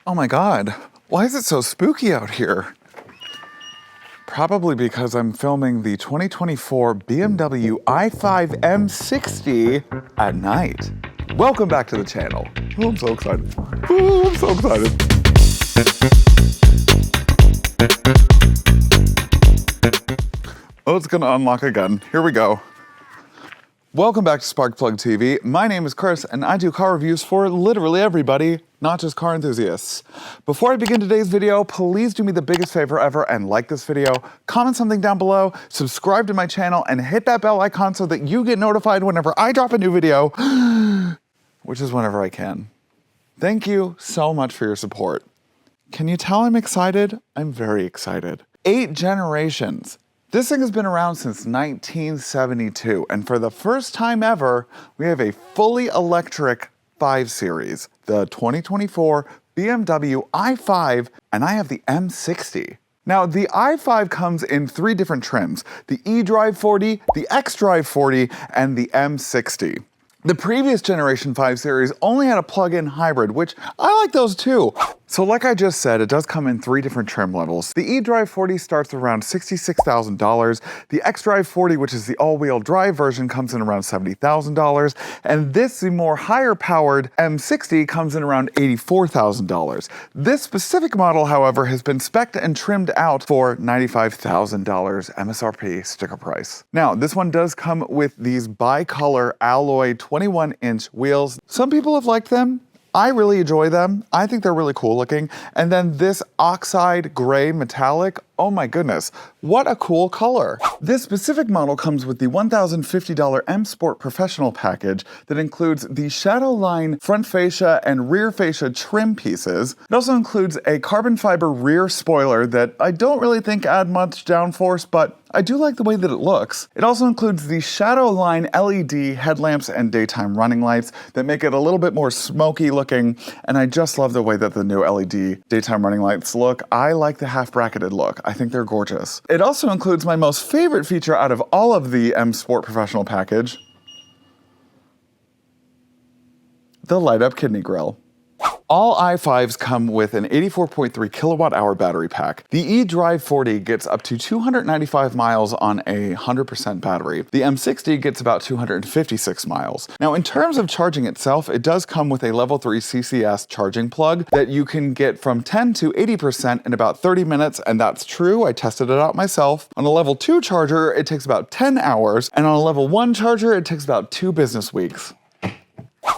Oh my God, why is it so spooky out here? Probably because I'm filming the 2024 BMW i5 M60 at night. Welcome back to the channel. Oh, I'm so excited. Oh, I'm so excited. Oh, it's gonna unlock again. Here we go. Welcome back to Sparkplug TV. My name is Chris and I do car reviews for literally everybody, not just car enthusiasts. Before I begin today's video, please do me the biggest favor ever and like this video, comment something down below, subscribe to my channel, and hit that bell icon so that you get notified whenever I drop a new video, which is whenever I can. Thank you so much for your support. Can you tell I'm excited? I'm very excited. 8 generations. This thing has been around since 1972, and for the first time ever, we have a fully electric 5 Series, the 2024 BMW i5, and I have the M60. Now, the i5 comes in 3 different trims, the eDrive 40, the xDrive 40, and the M60. The previous generation 5 Series only had a plug-in hybrid, which I like those too. So like I just said, it does come in 3 different trim levels. The eDrive 40 starts around $66,000. The xDrive 40, which is the all-wheel drive version, comes in around $70,000. And this, the more higher-powered M60, comes in around $84,000. This specific model, however, has been spec'd and trimmed out for $95,000 MSRP sticker price. Now, this one does come with these bicolor alloy 21-inch wheels. Some people have liked them. I really enjoy them. I think they're really cool looking. And then this oxide gray metallic, oh my goodness, what a cool color. This specific model comes with the $1,050 M Sport Professional package that includes the shadow line front fascia and rear fascia trim pieces. It also includes a carbon fiber rear spoiler that I don't really think add much downforce, but I do like the way that it looks. It also includes the shadow line LED headlamps and daytime running lights that make it a little bit more smoky looking, and I just love the way that the new LED daytime running lights look. I like the half bracketed look. I think they're gorgeous. It also includes my most favorite feature out of all of the M Sport Professional package, the light up kidney grill. All i5s come with an 84.3 kilowatt hour battery pack. The eDrive 40 gets up to 295 miles on a 100% battery. The M60 gets about 256 miles. Now, in terms of charging itself, it does come with a level 3 CCS charging plug that you can get from 10 to 80% in about 30 minutes, and that's true. I tested it out myself. On a level 2 charger, it takes about 10 hours, and on a level 1 charger, it takes about 2 business weeks.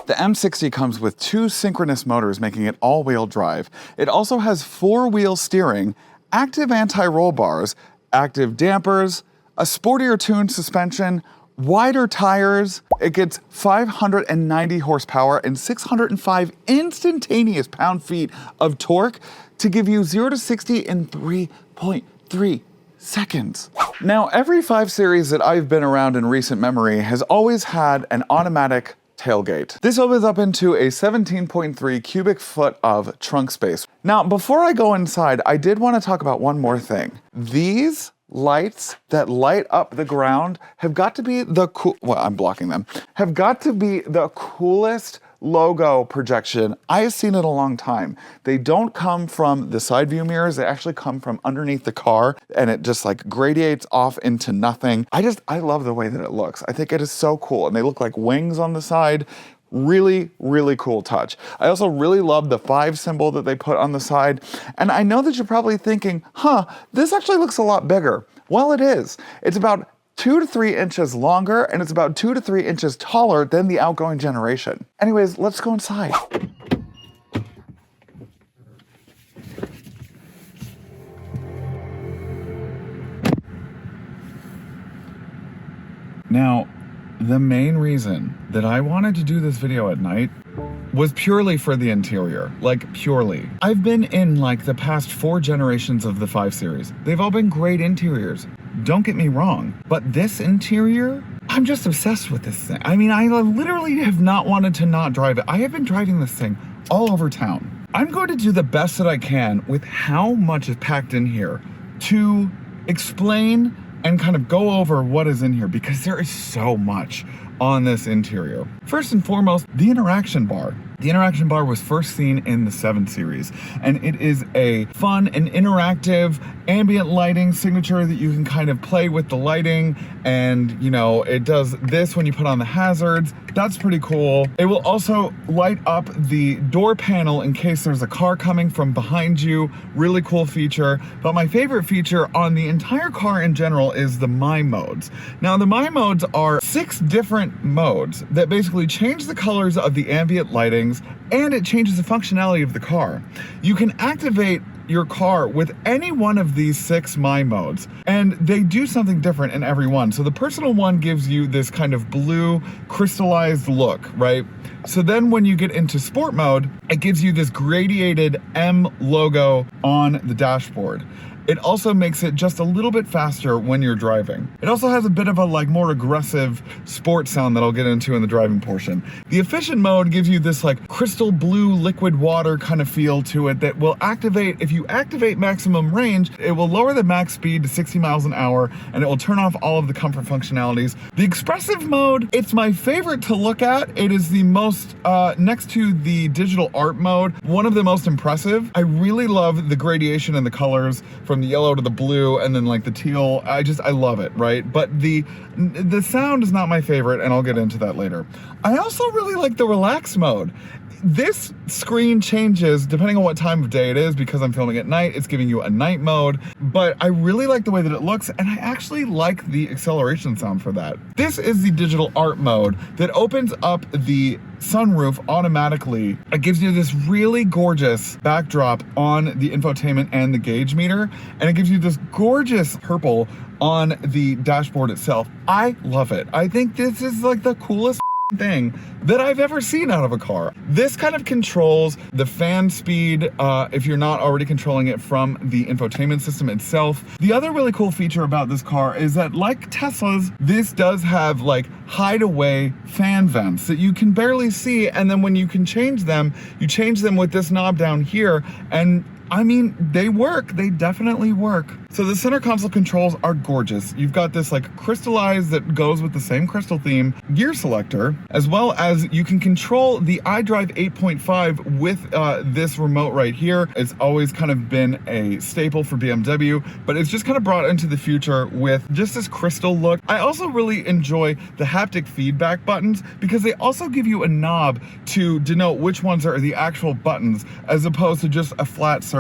The M60 comes with 2 synchronous motors, making it all-wheel drive. It also has 4-wheel steering, active anti-roll bars, active dampers, a sportier tuned suspension, wider tires. It gets 590 horsepower and 605 instantaneous pound-feet of torque to give you 0 to 60 in 3.3 seconds. Now, every 5 Series that I've been around in recent memory has always had an automatic tailgate. This opens up into a 17.3 cubic foot of trunk space. Now, before I go inside, I did want to talk about one more thing. These lights that light up the ground have got to be the coolest logo projection I have seen in a long time. They don't come from the side view mirrors, they actually come from underneath the car, and it just like gradiates off into nothing. I love the way that it looks. I think it is so cool, and they look like wings on the side. Really, really cool touch. I also really love the 5 symbol that they put on the side, and I know that you're probably thinking, this actually looks a lot bigger. Well, it is. It's about 2 to 3 inches longer, and it's about 2 to 3 inches taller than the outgoing generation. Anyways, let's go inside. Now, the main reason that I wanted to do this video at night was purely for the interior, like purely. I've been in like the past 4 generations of the 5 Series. They've all been great interiors. Don't get me wrong, but this interior, I'm just obsessed with this thing. I mean, I literally have not wanted to not drive it. I have been driving this thing all over town. I'm going to do the best that I can with how much is packed in here to explain and kind of go over what is in here, because there is so much on this interior. First and foremost, the interaction bar. The interaction bar was first seen in the 7 Series, and it is a fun and interactive ambient lighting signature that you can kind of play with the lighting, and you know, it does this when you put on the hazards. That's pretty cool. It will also light up the door panel in case there's a car coming from behind you. Really cool feature. But my favorite feature on the entire car in general is the My Modes. Now, the My Modes are 6 different modes that basically change the colors of the ambient lightings, and it changes the functionality of the car. You can activate your car with any one of these 6 My Modes, and they do something different in every one. So the personal one gives you this kind of blue crystallized look, right? So then when you get into sport mode, it gives you this gradiated M logo on the dashboard. It also makes it just a little bit faster when you're driving. It also has a bit of a more aggressive sport sound that I'll get into in the driving portion. The efficient mode gives you this crystal blue liquid water kind of feel to it that will activate, if you activate maximum range, it will lower the max speed to 60 miles an hour, and it will turn off all of the comfort functionalities. The expressive mode, it's my favorite to look at. It is the most, next to the digital art mode, one of the most impressive. I really love the gradation and the colors from the yellow to the blue and then the teal. I love it, right? But the sound is not my favorite, and I'll get into that later. I also really like the relax mode. This screen changes depending on what time of day it is. Because I'm filming at night, it's giving you a night mode, but I really like the way that it looks, and I actually like the acceleration sound for that. This is the digital art mode that opens up the sunroof automatically. It gives you this really gorgeous backdrop on the infotainment and the gauge meter, and it gives you this gorgeous purple on the dashboard itself. I love it. I think this is the coolest thing that I've ever seen out of a car. This kind of controls the fan speed if you're not already controlling it from the infotainment system itself. The other really cool feature about this car is that, like Tesla's, this does have hideaway fan vents that you can barely see, and then when you can change them, you change them with this knob down here, and I mean, they work. They definitely work. So the center console controls are gorgeous. You've got this crystallized that goes with the same crystal theme gear selector, as well as you can control the iDrive 8.5 with this remote right here. It's always kind of been a staple for BMW, but it's just kind of brought into the future with just this crystal look. I also really enjoy the haptic feedback buttons because they also give you a knob to denote which ones are the actual buttons as opposed to just a flat surface.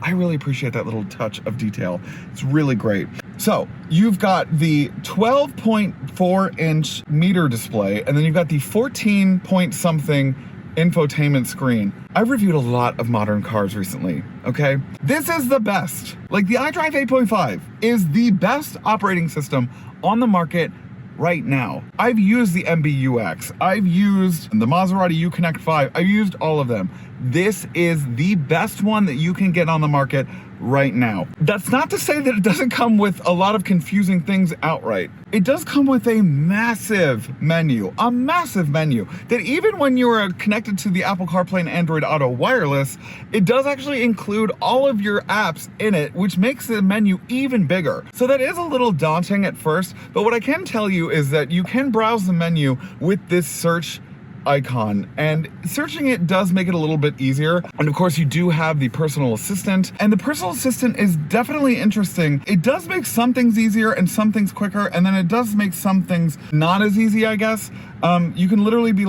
I really appreciate that little touch of detail. It's really great. So you've got the 12.4-inch meter display, and then you've got the 14 point something infotainment screen. I've reviewed a lot of modern cars recently, okay? This is the best. The iDrive 8.5 is the best operating system on the market right now. I've used the MBUX. I've used the Maserati Uconnect 5. I've used all of them. This is the best one that you can get on the market right now. That's not to say that it doesn't come with a lot of confusing things outright. It does come with a massive menu that even when you are connected to the Apple CarPlay and Android Auto wireless, it does actually include all of your apps in it, which makes the menu even bigger. So that is a little daunting at first, but what I can tell you is that you can browse the menu with this search icon, and searching it does make it a little bit easier. And of course you do have the personal assistant, and the personal assistant is definitely interesting. It does make some things easier and some things quicker, and then it does make some things not as easy, I guess. You can literally be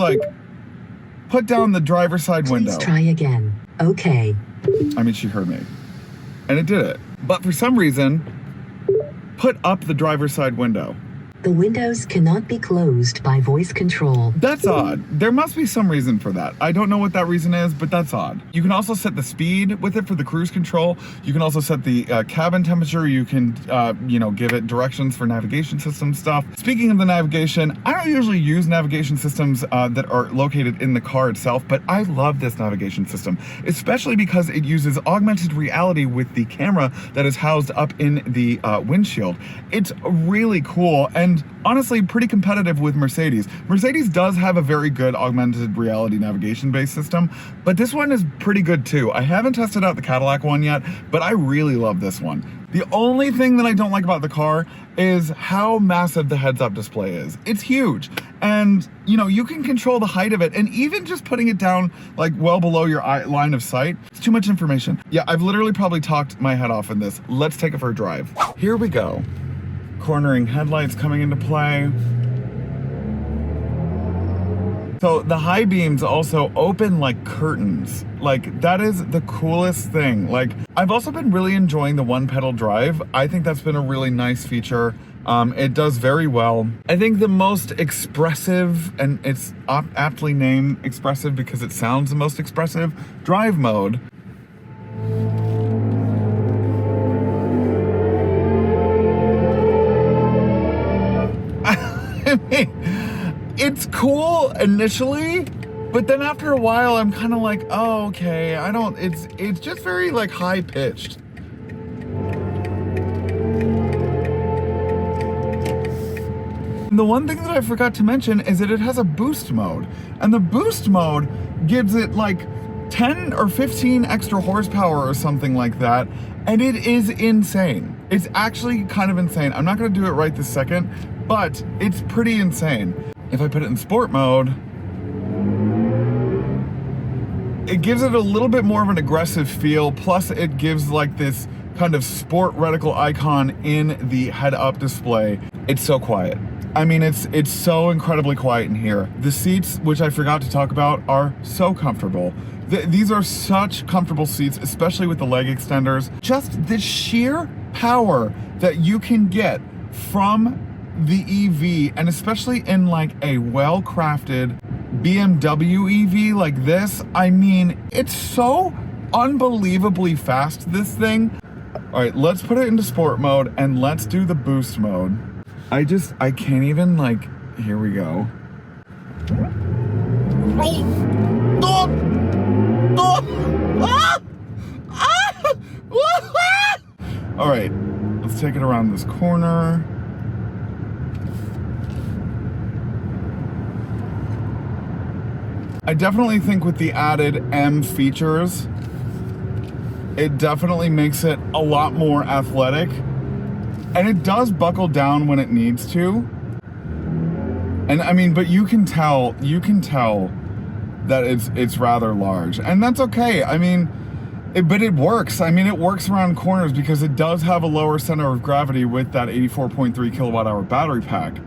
put down the driver's side window. Please try again. Okay. I mean, she heard me, and it did it. But for some reason, put up the driver's side window. The windows cannot be closed by voice control. That's odd. There must be some reason for that. I don't know what that reason is, but that's odd. You can also set the speed with it for the cruise control. You can also set the cabin temperature. You can, give it directions for navigation system stuff. Speaking of the navigation, I don't usually use navigation systems that are located in the car itself, but I love this navigation system, especially because it uses augmented reality with the camera that is housed up in the windshield. It's really cool, and honestly pretty competitive with Mercedes. Mercedes does have a very good augmented reality navigation based system, but this one is pretty good too. I haven't tested out the Cadillac one yet, but I really love this one. The only thing that I don't like about the car is how massive the heads-up display is. It's huge. And, you know, you can control the height of it, and even just putting it down like well below your line of sight, it's too much information. Yeah, I've literally probably talked my head off in this. Let's take it for a drive. Here we go. Cornering headlights coming into play. So the high beams also open like curtains. Like, that is the coolest thing. Like, I've also been really enjoying the one pedal drive. I think that's been a really nice feature. It does very well. I think the most expressive, and it's aptly named expressive because it sounds the most expressive, drive mode. I mean, it's cool initially, but then after a while I'm kind of like, oh, okay, it's just very like high pitched. The one thing that I forgot to mention is that it has a boost mode, and the boost mode gives it like 10 or 15 extra horsepower or something like that, and it is insane. It's actually kind of insane. I'm not gonna do it right this second, but it's pretty insane. If I put it in sport mode, it gives it a little bit more of an aggressive feel, plus it gives like this kind of sport reticle icon in the head-up display. It's so quiet. I mean, it's so incredibly quiet in here. The seats, which I forgot to talk about, are so comfortable. These are such comfortable seats, especially with the leg extenders. Just the sheer power that you can get from the EV, and especially in like a well-crafted BMW EV like this, I mean, it's so unbelievably fast, this thing. All right, let's put it into sport mode and let's do the boost mode. I can't even, like, here we go. All right, let's take it around this corner. I definitely think with the added M features, it definitely makes it a lot more athletic. And it does buckle down when it needs to. And I mean, but you can tell that it's rather large. And that's okay. I mean, but it works. I mean, it works around corners because it does have a lower center of gravity with that 84.3 kilowatt hour battery pack.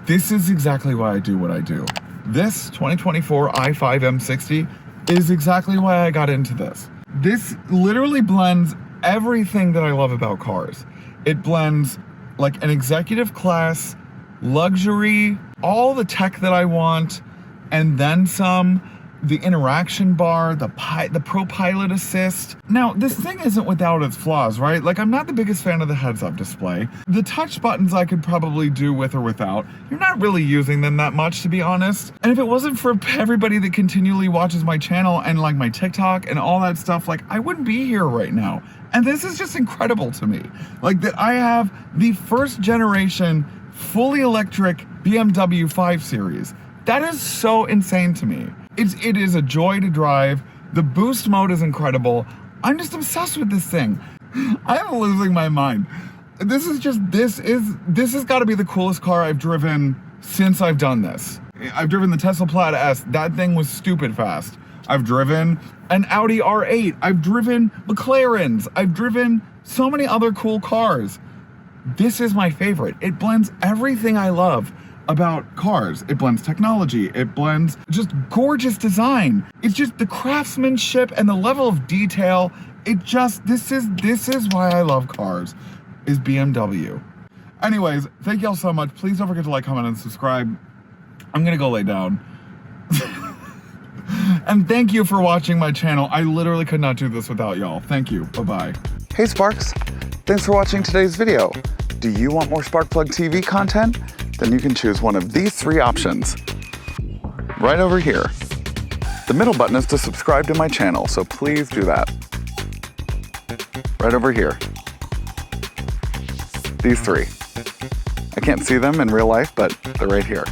This is exactly why I do what I do. This 2024 i5 M60 is exactly why I got into this. This literally blends everything that I love about cars. It blends like an executive class, luxury, all the tech that I want, and then some. The interaction bar, the Pro Pilot Assist. Now, this thing isn't without its flaws, right? Like, I'm not the biggest fan of the heads-up display. The touch buttons I could probably do with or without. You're not really using them that much, to be honest. And if it wasn't for everybody that continually watches my channel and like my TikTok and all that stuff, like, I wouldn't be here right now. And this is just incredible to me. Like, that I have the first generation fully electric BMW 5 Series. That is so insane to me. It is a joy to drive. The boost mode is incredible. I'm just obsessed with this thing. I'm losing my mind. This has got to be the coolest car I've driven since I've done this. I've driven the Tesla Plaid S. That thing was stupid fast. I've driven an Audi R8. I've driven McLarens. I've driven so many other cool cars. This is my favorite. It blends everything I love about cars. It blends technology. It blends just gorgeous design. It's just the craftsmanship and the level of detail. This is why I love cars, is BMW. Anyways, thank y'all so much. Please don't forget to like, comment, and subscribe. I'm gonna go lay down. And thank you for watching my channel. I literally could not do this without y'all. Thank you. Bye-bye. Hey Sparks, thanks for watching today's video. Do you want more Sparkplug TV content? Then you can choose one of these 3 options right over here. The middle button is to subscribe to my channel, so please do that. Right over here. These 3. I can't see them in real life, but they're right here.